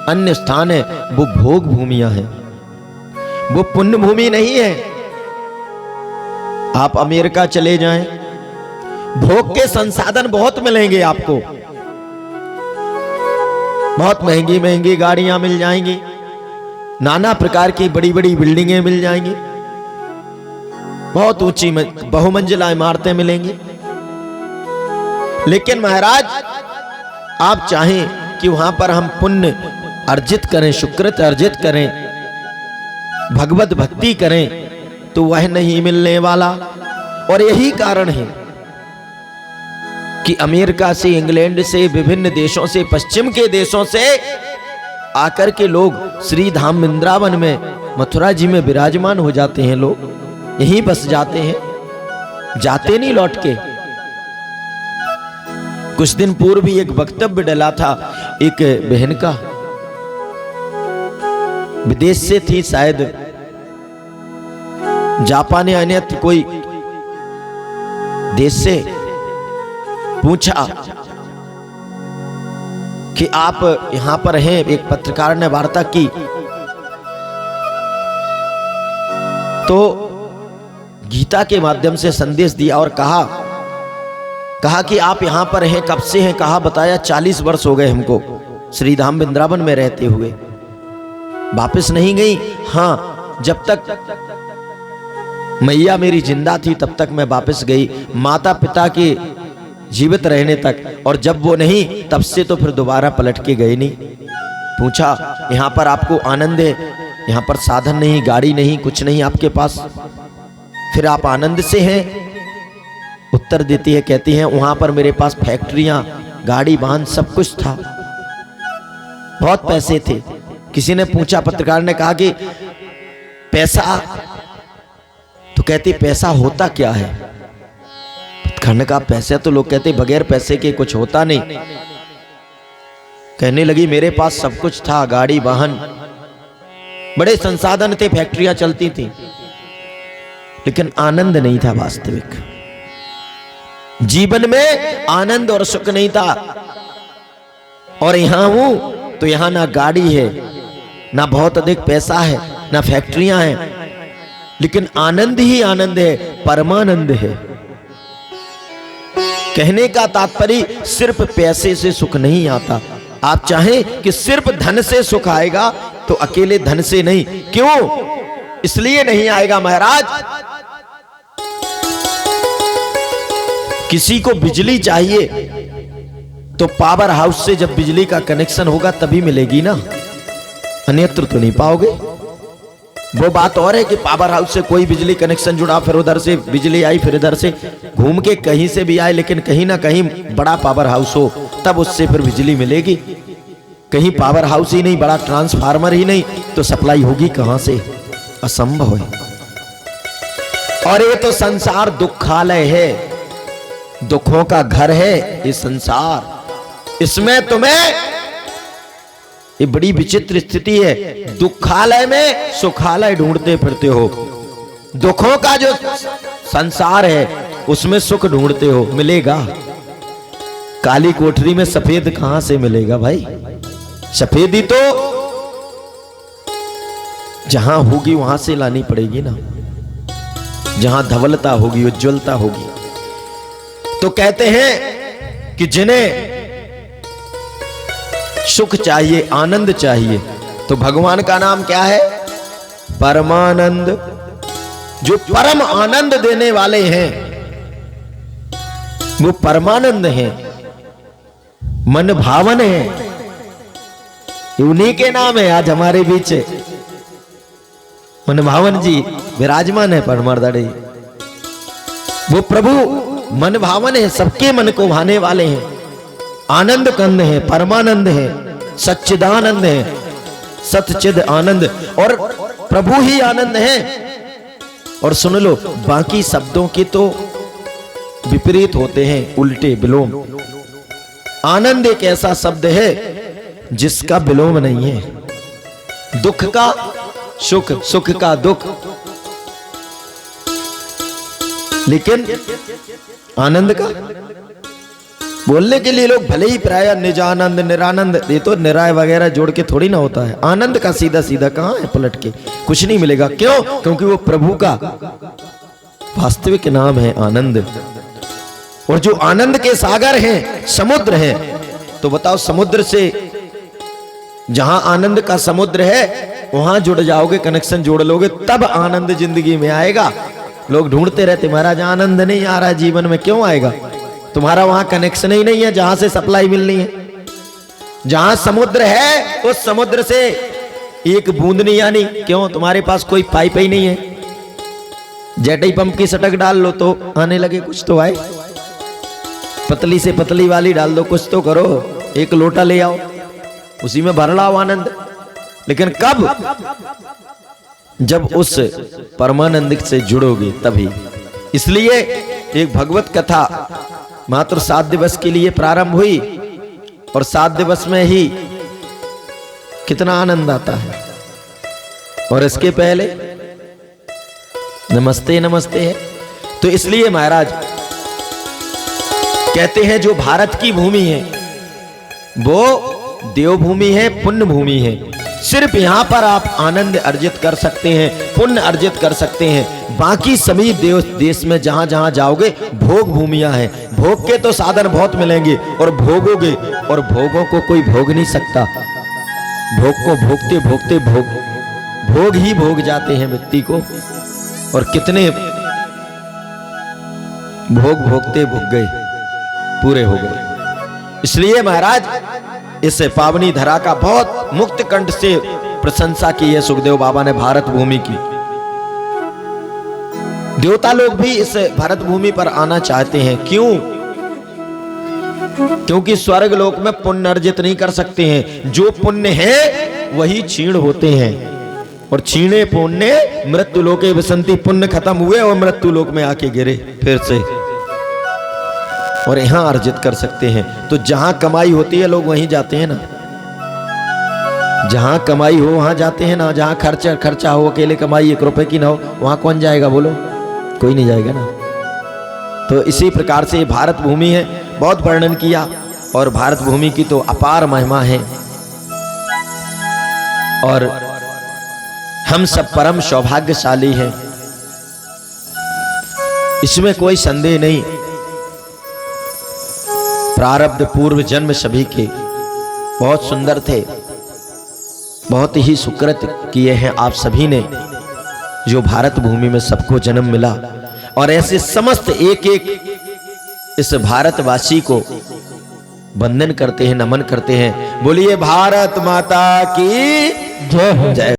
अन्य स्थान है, वो भोग भूमियां हैं, वो पुण्य भूमि नहीं है। आप अमेरिका चले जाएं, भोग के संसाधन बहुत मिलेंगे आपको, बहुत महंगी महंगी गाड़ियां मिल जाएंगी, नाना प्रकार की बड़ी बड़ी बिल्डिंगें मिल जाएंगी, बहुत ऊंची बहुमंजिला इमारतें मिलेंगी। लेकिन महाराज आप चाहें कि वहां पर हम पुण्य अर्जित करें, सुकृत अर्जित करें, भगवत भक्ति करें, तो वह नहीं मिलने वाला। और यही कारण है कि अमेरिका से, इंग्लैंड से, विभिन्न देशों से, पश्चिम के देशों से आकर के लोग श्री धाम वृंदावन में, मथुरा जी में विराजमान हो जाते हैं। लोग यहीं बस जाते हैं, जाते नहीं लौट के। कुछ दिन पूर्व भी एक वक्तव्य डला था एक बहन का, विदेश से थी शायद, जापान या अन्यत्र कोई देश से, पूछा कि आप यहां पर हैं। एक पत्रकार ने वार्ता की तो गीता के माध्यम से संदेश दिया और कहा कि आप यहां पर हैं, कब से हैं? कहा बताया 40 वर्ष हो गए हमको श्री धाम वृंदावन में रहते हुए। वापस नहीं गई? हाँ, जब तक मैया मेरी जिंदा थी तब तक मैं वापस गई, माता पिता के जीवित रहने तक, और जब वो नहीं तब से तो फिर दोबारा पलट के गए नहीं। पूछा यहां पर आपको आनंद है, यहां पर साधन नहीं, गाड़ी नहीं, कुछ नहीं आपके पास, फिर आप आनंद से हैं? उत्तर देती है, कहती हैं वहां पर मेरे पास फैक्ट्रियां, गाड़ी वाहन सब कुछ था, बहुत पैसे थे। किसी ने पूछा, पत्रकार ने कहा कि पैसा, तो कहती पैसा होता क्या है? पत्रकार ने कहा पैसे तो लोग कहते बगैर पैसे के कुछ होता नहीं। कहने लगी मेरे पास सब कुछ था, गाड़ी वाहन, बड़े संसाधन थे, फैक्ट्रियां चलती थी, लेकिन आनंद नहीं था। वास्तविक जीवन में आनंद और सुख नहीं था। और यहां हूं तो यहां ना गाड़ी है, ना बहुत अधिक पैसा है, ना फैक्ट्रियां हैं, लेकिन आनंद ही आनंद है, परमानंद है। कहने का तात्पर्य सिर्फ पैसे से सुख नहीं आता। आप चाहें कि सिर्फ धन से सुख आएगा तो अकेले धन से नहीं। क्यों इसलिए नहीं आएगा महाराज? किसी को बिजली चाहिए तो पावर हाउस से जब बिजली का कनेक्शन होगा तभी मिलेगी ना, अन्यत्र तो नहीं पाओगे। वो बात और है कि पावर हाउस से कोई बिजली कनेक्शन जुड़ा, फिर उधर से बिजली आई, फिर इधर से घूम के कहीं से भी आए, लेकिन कहीं ना कहीं बड़ा पावर हाउस हो तब उससे फिर बिजली मिलेगी। कहीं पावर हाउस ही नहीं, बड़ा ट्रांसफार्मर ही नहीं, तो सप्लाई होगी कहां से? असंभव है। और ये तो संसार दुखालय है, दुखों का घर है ये संसार। इसमें तुम्हें, ये बड़ी विचित्र स्थिति है, दुखालय में सुखालय ढूंढते फिरते हो। दुखों का जो संसार है उसमें सुख ढूंढते हो, मिलेगा? काली कोठरी में सफेद कहां से मिलेगा भाई? सफेदी तो जहां होगी वहां से लानी पड़ेगी ना, जहां धवलता होगी, उज्ज्वलता होगी। तो कहते हैं कि जिन्हें सुख चाहिए, आनंद चाहिए, तो भगवान का नाम क्या है? परमानंद। जो परम आनंद देने वाले हैं वो परमानंद हैं, मन भावन है। उन्हीं के नाम है आज हमारे बीच मन भावन जी विराजमान है परमार्दड़ी। वो प्रभु मन भावन है, सबके मन को भाने वाले हैं, आनंद कंद है, परमानंद है, सच्चिदानंद है, सतचिद आनंद, और प्रभु ही आनंद है। और सुन लो, बाकी शब्दों के तो विपरीत होते हैं, उल्टे, विलोम। आनंद एक ऐसा शब्द है जिसका विलोम नहीं है। दुख का सुख, सुख का दुख, लेकिन आनंद का बोलने के लिए लोग भले ही प्राय निजानंद निरानंद, ये तो निराय वगैरह जोड़ के थोड़ी ना होता है। आनंद का सीधा सीधा कहाँ है पलट के, कुछ नहीं मिलेगा। क्यों? क्योंकि वो प्रभु का वास्तविक नाम है आनंद। और जो आनंद के सागर हैं, समुद्र हैं, तो बताओ समुद्र से, जहां आनंद का समुद्र है वहां जुड़ जाओगे, कनेक्शन जोड़ लोगे, तब आनंद जिंदगी में आएगा। लोग ढूंढते रहते महाराज आनंद नहीं आ रहा जीवन में, क्यों आएगा? तुम्हारा वहां कनेक्शन ही नहीं है जहां से सप्लाई मिलनी है। जहां समुद्र है उस समुद्र से एक बूंद नहीं आनी, क्यों? तुम्हारे पास कोई पाइप ही नहीं है। जेट ही पंप की सटक डाल लो तो आने लगे, कुछ तो आए। पतली से पतली वाली डाल दो, कुछ तो करो। एक लोटा ले आओ, उसी में भर लाओ आनंद। लेकिन कब? जब उस परमानंद से जुड़ोगे तभी। इसलिए एक भगवत कथा मात्र 7 दिवस के लिए प्रारंभ हुई और 7 दिवस में ही कितना आनंद आता है। और इसके पहले नमस्ते नमस्ते है। तो इसलिए महाराज कहते हैं जो भारत की भूमि है वो देवभूमि है, पुण्य भूमि है। सिर्फ यहां पर आप आनंद अर्जित कर सकते हैं, पुण्य अर्जित कर सकते हैं। बाकी सभी देश में जहां जहां जाओगे भोग भूमियां हैं। भोग के तो साधन बहुत मिलेंगे और भोगोगे, और भोगों को कोई भोग नहीं सकता। भोग को भोगते भोगते भोग ही भोग जाते हैं व्यक्ति को। और कितने भोग भोगते भोग गए, पूरे हो गए। इसलिए महाराज इस पावनी धरा का बहुत मुक्त कंठ से प्रशंसा की है सुखदेव बाबा ने भारत भूमि की। देवता लोग भी इस भारत भूमि पर आना चाहते हैं। क्यों? क्योंकि स्वर्ग लोक में पुण्य अर्जित नहीं कर सकते हैं। जो पुण्य है वही क्षीण होते हैं, और क्षीणे पुण्य मृत्यु लोके विसंति। पुण्य खत्म हुए और मृत्यु लोक में आके गिरे फिर से, और यहां अर्जित कर सकते हैं। तो जहां कमाई होती है लोग वहीं जाते हैं ना। जहां कमाई हो वहां जाते हैं ना। जहां खर्चा हो, अकेले कमाई 1 रुपए की ना हो, वहां कौन जाएगा? बोलो, कोई नहीं जाएगा ना। तो इसी प्रकार से भारत भूमि है, बहुत वर्णन किया। और भारत भूमि की तो अपार महिमा है, और हम सब परम सौभाग्यशाली हैं, इसमें कोई संदेह नहीं। प्रारब्ध पूर्व जन्म सभी के बहुत सुंदर थे, बहुत ही सुकृत किए हैं आप सभी ने, जो भारत भूमि में सबको जन्म मिला। और ऐसे समस्त एक एक इस भारतवासी को वंदन करते हैं, नमन करते हैं। बोलिए भारत माता की जय।